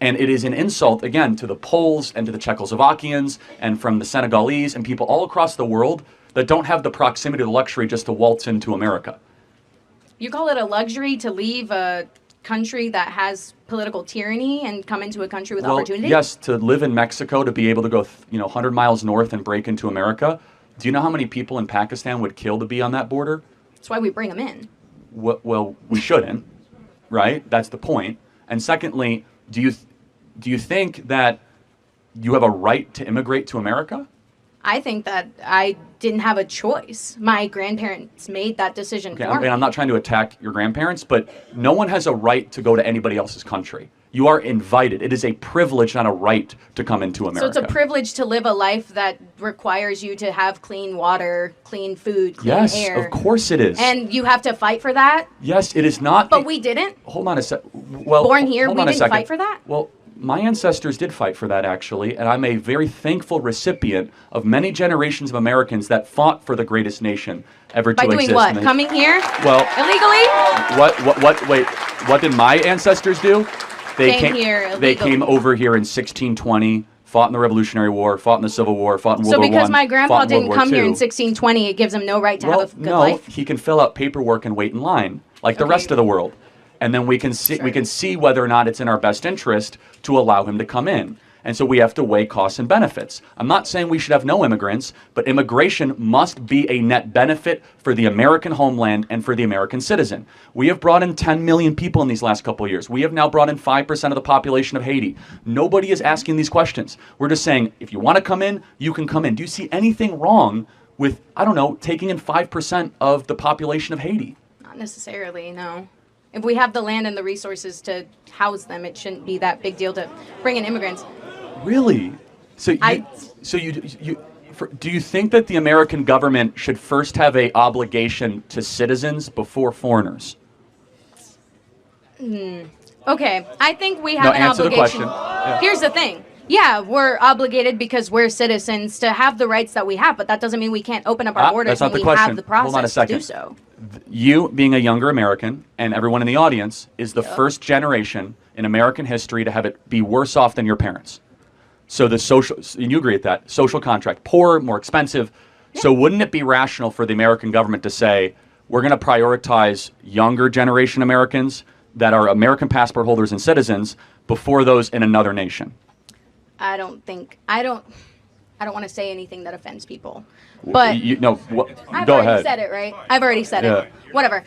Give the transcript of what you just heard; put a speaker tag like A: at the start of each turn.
A: And it is an insult, again, to the Poles and to the Czechoslovakians and from the Senegalese and people all across the world that don't have the proximity or the luxury just to waltz into America.
B: You call it a luxury to leave a country that has political tyranny and come into a country with opportunity?
A: Yes, to live in Mexico, to be able to go 100 miles north and break into America. Do you know how many people in Pakistan would kill to be on that border?
B: That's why we bring them in.
A: Well, we shouldn't, right? That's the point. And secondly, do you think that you have a right to immigrate to America?
B: I think that I didn't have a choice. My grandparents made that decision for me.
A: I'm not trying to attack your grandparents, but no one has a right to go to anybody else's country. You are invited. It is a privilege, not a right, to come into America.
B: So it's a privilege to live a life that requires you to have clean water, clean food, clean air.
A: Yes, of course it is.
B: And you have to fight for that?
A: Yes, it is not.
B: But we didn't?
A: Hold on a sec. Well,
B: born here, we didn't fight for that?
A: Well, my ancestors did fight for that, actually, and I'm a very thankful recipient of many generations of Americans that fought for the greatest nation ever to exist.
B: By doing what? Coming here?
A: Well,
B: illegally?
A: Wait, what did my ancestors do?
B: They came here illegally.
A: They came over here in 1620, fought in the Revolutionary War, fought in the Civil War, fought in World War I.
B: So because my grandpa didn't come here in
A: II.
B: 1620, it gives him no right to have a good life?
A: No, he can fill out paperwork and wait in line, like the rest of the world. And then we can see whether or not it's in our best interest to allow him to come in. And so we have to weigh costs and benefits. I'm not saying we should have no immigrants, but immigration must be a net benefit for the American homeland and for the American citizen. We have brought in 10 million people in these last couple of years. We have now brought in 5% of the population of Haiti. Nobody is asking these questions. We're just saying, if you want to come in, you can come in. Do you see anything wrong with, I don't know, taking in 5% of the population of Haiti?
B: Not necessarily, no. If we have the land and the resources to house them, it shouldn't be that big deal to bring in immigrants.
A: Really? Do you think that the American government should first have an obligation to citizens before foreigners?
B: Okay, I think we have an
A: answer
B: obligation.
A: the question. Yeah.
B: Here's the thing. Yeah, we're obligated because we're citizens to have the rights that we have, but that doesn't mean we can't open up our borders when we have the process to do so.
A: You, being a younger American, and everyone in the audience, is the first generation in American history to have it be worse off than your parents. So the social, and you agree with that, social contract, poorer, more expensive. Yeah. So wouldn't it be rational for the American government to say, we're going to prioritize younger generation Americans that are American passport holders and citizens before those in another nation?
B: I don't want to say anything that offends people. But
A: go ahead.
B: I've already said it, right? I've already said it. Whatever.